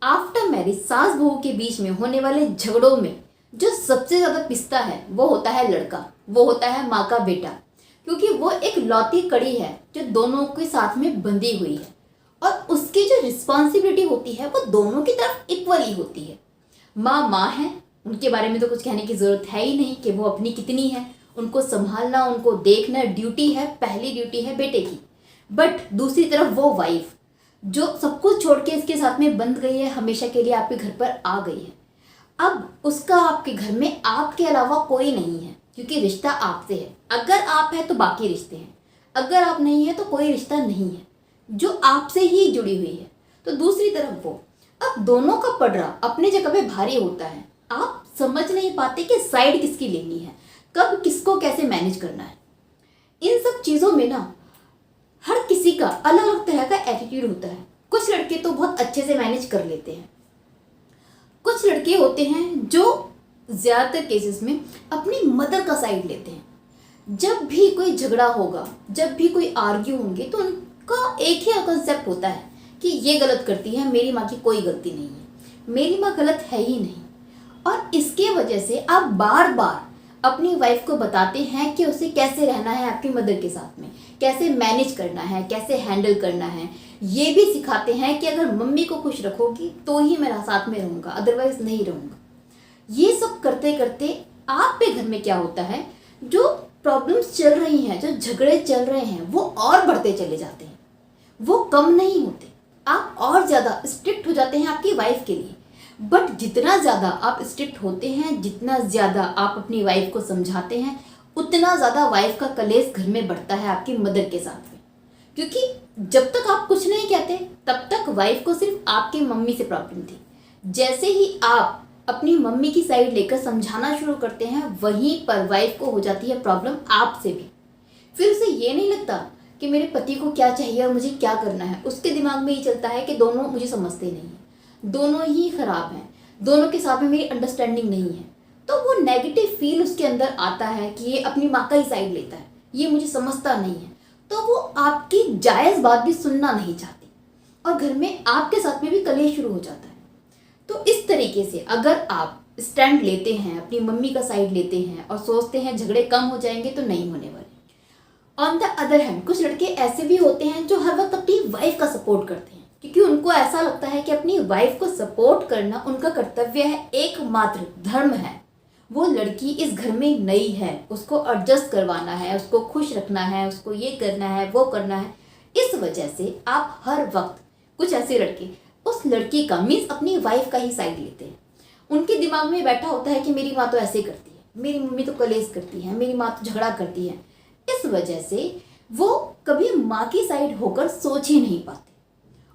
After marriage सास बहू के बीच में होने वाले झगड़ों में जो सबसे ज्यादा पिसता है वो होता है लड़का, वो होता है माँ का बेटा। क्योंकि वो एक लौती कड़ी है जो दोनों के साथ में बंधी हुई है और उसकी जो रिस्पॉन्सिबिलिटी होती है वो दोनों की तरफ इक्वली होती है। माँ माँ है, उनके बारे में तो कुछ कहने की जरूरत है ही नहीं कि वो अपनी कितनी है। उनको संभालना, उनको देखना ड्यूटी है, पहली ड्यूटी है बेटे की। बट दूसरी तरफ वो वाइफ जो सब कुछ छोड़ के इसके साथ में बंध गई है, हमेशा के लिए आपके घर पर आ गई है। अब उसका आपके घर में आपके अलावा कोई नहीं है क्योंकि रिश्ता आपसे है। अगर आप है तो बाकी रिश्ते हैं, अगर आप नहीं है तो कोई रिश्ता नहीं है जो आपसे ही जुड़ी हुई है। तो दूसरी तरफ वो, अब दोनों का पड़रा अपनी जगह पे भारी होता है। आप समझ नहीं पाते कि साइड किसकी लेनी है, कब किसको कैसे मैनेज करना है। इन सब चीज़ों में ना हर किसी का अलग अलग तरह का एटीट्यूड होता है। कुछ लड़के तो बहुत अच्छे से मैनेज कर लेते हैं, कुछ लड़के होते हैं जो ज़्यादातर केसेस में अपनी मदर का साइड लेते हैं। जब भी कोई झगड़ा होगा, जब भी कोई आर्ग्यू होंगे तो उनका एक ही कंसेप्ट होता है कि ये गलत करती है, मेरी माँ की कोई गलती नहीं है, मेरी माँ गलत है ही नहीं। और इसके वजह से आप बार बार अपनी वाइफ को बताते हैं कि उसे कैसे रहना है आपकी मदर के साथ में, कैसे मैनेज करना है, कैसे हैंडल करना है। ये भी सिखाते हैं कि अगर मम्मी को खुश रखोगी तो ही मेरा साथ में रहूँगा, अदरवाइज नहीं रहूँगा। ये सब करते करते आपके घर में क्या होता है, जो प्रॉब्लम्स चल रही हैं, जो झगड़े चल रहे हैं वो और बढ़ते चले जाते हैं, वो कम नहीं होते। आप और ज़्यादा स्ट्रिक्ट हो जाते हैं आपकी वाइफ के लिए। बट जितना ज़्यादा आप स्ट्रिक्ट होते हैं, जितना ज़्यादा आप अपनी वाइफ को समझाते हैं, उतना ज़्यादा वाइफ का कलेश घर में बढ़ता है आपकी मदर के साथ में। क्योंकि जब तक आप कुछ नहीं कहते तब तक वाइफ को सिर्फ आपकी मम्मी से प्रॉब्लम थी। जैसे ही आप अपनी मम्मी की साइड लेकर समझाना शुरू करते हैं, वहीं पर वाइफ को हो जाती है प्रॉब्लम आपसे भी। फिर उसे ये नहीं लगता कि मेरे पति को क्या चाहिए और मुझे क्या करना है। उसके दिमाग में ये चलता है कि दोनों मुझे समझते नहीं हैं, दोनों ही खराब हैं, दोनों के साथ में मेरी अंडरस्टैंडिंग नहीं है। तो वो नेगेटिव फील उसके अंदर आता है कि ये अपनी माँ का ही साइड लेता है, ये मुझे समझता नहीं है। तो वो आपकी जायज़ बात भी सुनना नहीं चाहती और घर में आपके साथ में भी कलेश शुरू हो जाता है। तो इस तरीके से अगर आप स्टैंड लेते हैं, अपनी मम्मी का साइड लेते हैं और सोचते हैं झगड़े कम हो जाएंगे, तो नहीं होने वाले। ऑन द अदर हैंड कुछ लड़के ऐसे भी होते हैं जो हर वक्त अपनी वाइफ का सपोर्ट करते हैं, क्योंकि उनको ऐसा लगता है कि अपनी वाइफ को सपोर्ट करना उनका कर्तव्य है, एकमात्र धर्म है। वो लड़की इस घर में नई है, उसको एडजस्ट करवाना है, उसको खुश रखना है, उसको ये करना है, वो करना है। इस वजह से आप हर वक्त, कुछ ऐसे लड़के उस लड़की का मीन्स अपनी वाइफ का ही साइड लेते हैं। उनके दिमाग में बैठा होता है कि मेरी माँ तो ऐसे करती है, मेरी मम्मी तो कलेश करती है, मेरी माँ तो झगड़ा करती है। इस वजह से वो कभी माँ की साइड होकर सोच ही नहीं पाते।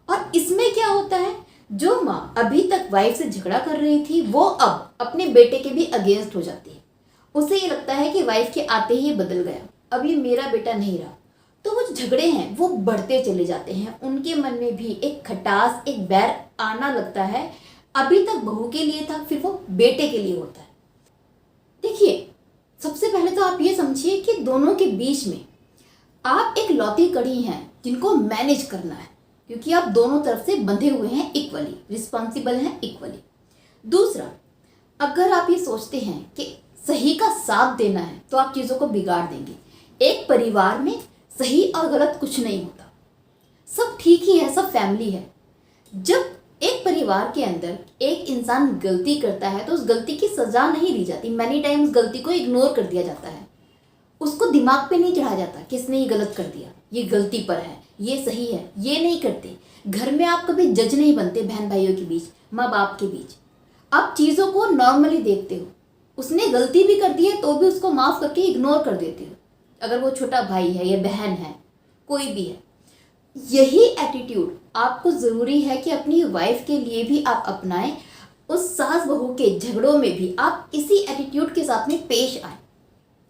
और इसमें क्या होता है, जो माँ अभी तक वाइफ से झगड़ा कर रही थी वो अब अपने बेटे के भी अगेंस्ट हो जाती है। उसे ये लगता है कि वाइफ के आते ही बदल गया, अब ये मेरा बेटा नहीं रहा। तो वो झगड़े हैं वो बढ़ते चले जाते हैं। उनके मन में भी एक खटास, एक बैर आना लगता है। अभी तक बहू के लिए था, फिर वो बेटे के लिए होता है। देखिए, सबसे पहले तो आप ये समझिए कि दोनों के बीच में आप एक लौती कड़ी हैं जिनको मैनेज करना है, क्योंकि आप दोनों तरफ से बंधे हुए हैं, इक्वली रिस्पॉन्सिबल हैं, इक्वली। दूसरा, अगर आप ये सोचते हैं कि सही का साथ देना है तो आप चीज़ों को बिगाड़ देंगे। एक परिवार में सही और गलत कुछ नहीं होता, सब ठीक ही है, सब फैमिली है। जब एक परिवार के अंदर एक इंसान गलती करता है तो उस गलती की सज़ा नहीं दी जाती। मैनी टाइम्स गलती को इग्नोर कर दिया जाता है, उसको दिमाग पे नहीं चढ़ाया जाता कि इसने ये गलत कर दिया, ये गलती पर है, ये सही है, ये नहीं करते। घर में आप कभी जज नहीं बनते, बहन भाइयों के बीच, माँ बाप के बीच। आप चीज़ों को नॉर्मली देखते हो। उसने गलती भी कर दी है तो भी उसको माफ़ करके इग्नोर कर देते हो, अगर वो छोटा भाई है या बहन है, कोई भी है। यही एटीट्यूड आपको ज़रूरी है कि अपनी वाइफ के लिए भी आप अपनाएं। उस सास बहू के झगड़ों में भी आप इसी एटीट्यूड के साथ में पेश आए।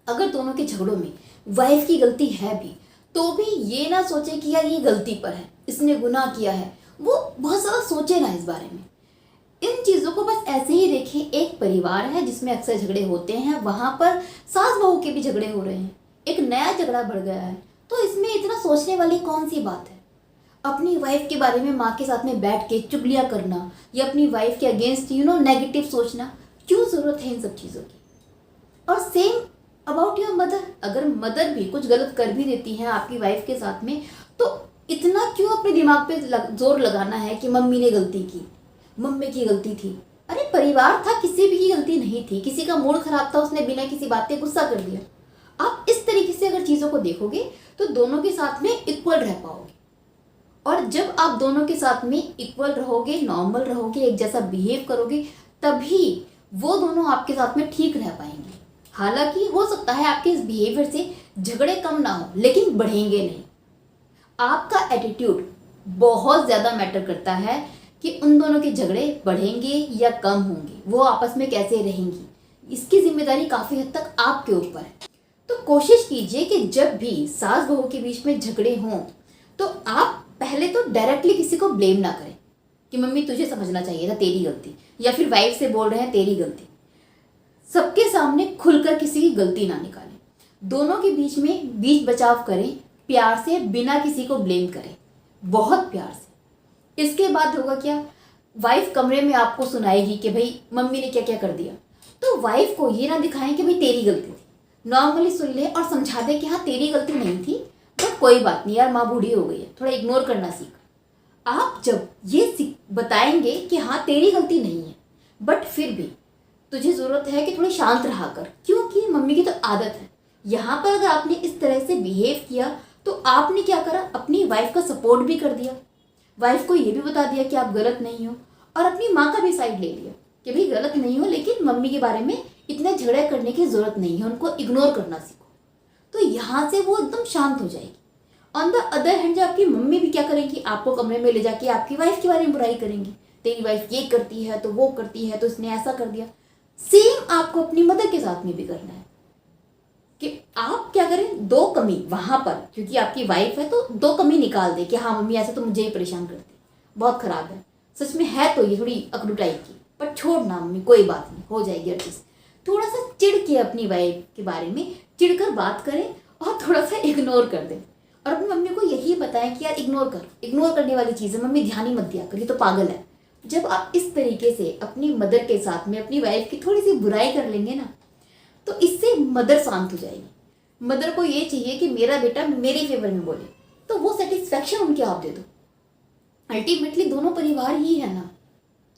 अगर दोनों के झगड़ों में वाइफ की गलती है भी तो भी ये ना सोचे कि यार ये गलती पर है, इसने गुनाह किया है, वो बहुत ज़्यादा सोचे ना इस बारे में। इन चीज़ों को बस ऐसे ही देखें, एक परिवार है जिसमें अक्सर झगड़े होते हैं, वहाँ पर सास बहू के भी झगड़े हो रहे हैं, एक नया झगड़ा बढ़ गया है, तो इसमें इतना सोचने वाली कौन सी बात है। अपनी वाइफ के बारे में माँ के साथ में बैठ के चुगलियाँ करना या अपनी वाइफ के अगेंस्ट नेगेटिव सोचना, क्यों ज़रूरत है इन सब चीज़ों की। और सेम अबाउट योर मदर, अगर मदर भी कुछ गलत कर भी देती है आपकी वाइफ के साथ में, तो इतना क्यों अपने दिमाग पे जोर लगाना है कि मम्मी ने गलती की, मम्मी की गलती थी। अरे परिवार था, किसी भी की गलती नहीं थी, किसी का मूड खराब था, उसने बिना किसी बात पे गुस्सा कर दिया। आप इस तरीके से अगर चीज़ों को देखोगे तो दोनों के साथ में इक्वल रह पाओगे। और जब आप दोनों के साथ में इक्वल रहोगे, नॉर्मल रहोगे, एक जैसा बिहेव करोगे, तभी वो दोनों आपके साथ में ठीक रह पाएंगे। हालांकि हो सकता है आपके इस बिहेवियर से झगड़े कम ना हो, लेकिन बढ़ेंगे नहीं। आपका एटीट्यूड बहुत ज़्यादा मैटर करता है कि उन दोनों के झगड़े बढ़ेंगे या कम होंगे, वो आपस में कैसे रहेंगी। इसकी जिम्मेदारी काफ़ी हद तक आपके ऊपर है। तो कोशिश कीजिए कि जब भी सास बहू के बीच में झगड़े हों तो आप पहले तो डायरेक्टली किसी को ब्लेम ना करें कि मम्मी तुझे समझना चाहिए था, तेरी गलती, या फिर वाइफ से बोल रहे हैं तेरी गलती। सबके सामने खुलकर किसी की गलती ना निकालें, दोनों के बीच में बीच बचाव करें, प्यार से, बिना किसी को ब्लेम करें, बहुत प्यार से। इसके बाद होगा क्या, वाइफ कमरे में आपको सुनाएगी कि भाई मम्मी ने क्या क्या कर दिया, तो वाइफ को ये ना दिखाएं कि भाई तेरी गलती थी। नॉर्मली सुन ले और समझा दे कि हाँ तेरी गलती नहीं थी, बट कोई बात नहीं यार, माँ बूढ़ी हो गई है, थोड़ा इग्नोर करना सीख। आप जब ये बताएंगे कि हाँ तेरी गलती नहीं है, बट फिर भी तुझे ज़रूरत है कि थोड़ी शांत रहा कर, क्योंकि मम्मी की तो आदत है। यहाँ पर अगर आपने इस तरह से बिहेव किया तो आपने क्या करा, अपनी वाइफ का सपोर्ट भी कर दिया, वाइफ को ये भी बता दिया कि आप गलत नहीं हो, और अपनी माँ का भी साइड ले लिया कि भाई गलत नहीं हो, लेकिन मम्मी के बारे में इतने झगड़े करने की ज़रूरत नहीं है, उनको इग्नोर करना सीखो। तो यहाँ से वो एकदम शांत हो जाएगी। ऑन द अदर हैंड, जब आपकी मम्मी भी क्या करेंगी, आपको कमरे में ले जाके आपकी वाइफ के बारे में बुराई करेंगी, तेरी वाइफ ये करती है तो वो करती है तो इसने ऐसा कर दिया। सेम आपको अपनी मदर के साथ में भी करना है कि आप क्या करें, दो कमी वहाँ पर, क्योंकि आपकी वाइफ है तो दो कमी निकाल दे कि हाँ मम्मी ऐसे तो मुझे ही परेशान करती, बहुत ख़राब है, सच में है तो ये थोड़ी अकड़ू टाइप की, पर छोड़ना मम्मी, कोई बात नहीं, हो जाएगी एडजस्ट। थोड़ा सा चिढ़ के अपनी वाइफ के बारे में चिढ़कर बात करें और थोड़ा सा इग्नोर कर दें, और अपनी मम्मी को यही बताएं कि यार इग्नोर कर, इग्नोर करने वाली चीज़ है, मम्मी ध्यान ही मत दिया कर, ये तो पागल है। जब आप इस तरीके से अपनी मदर के साथ में अपनी वाइफ की थोड़ी सी बुराई कर लेंगे ना, तो इससे मदर शांत हो जाएगी। मदर को ये चाहिए कि मेरा बेटा मेरे फेवर में बोले, तो वो सेटिस्फैक्शन उनके आप दे दो। अल्टीमेटली दोनों परिवार ही है ना,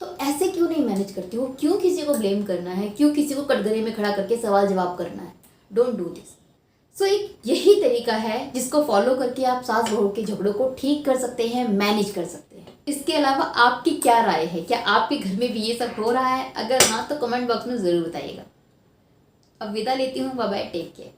तो ऐसे क्यों नहीं मैनेज करते हो, क्यों किसी को ब्लेम करना है, क्यों किसी को कटघरे में खड़ा करके सवाल जवाब करना है। Don't do this. सो एक यही तरीका है जिसको फॉलो करके आप सास बहू के झगड़ों को ठीक कर सकते हैं, मैनेज कर सकते हैं। इसके अलावा आपकी क्या राय है, क्या आपके घर में भी ये सब हो रहा है? अगर हाँ तो कमेंट बॉक्स में ज़रूर बताइएगा। अब विदा लेती हूँ, बाय बाय, टेक केयर।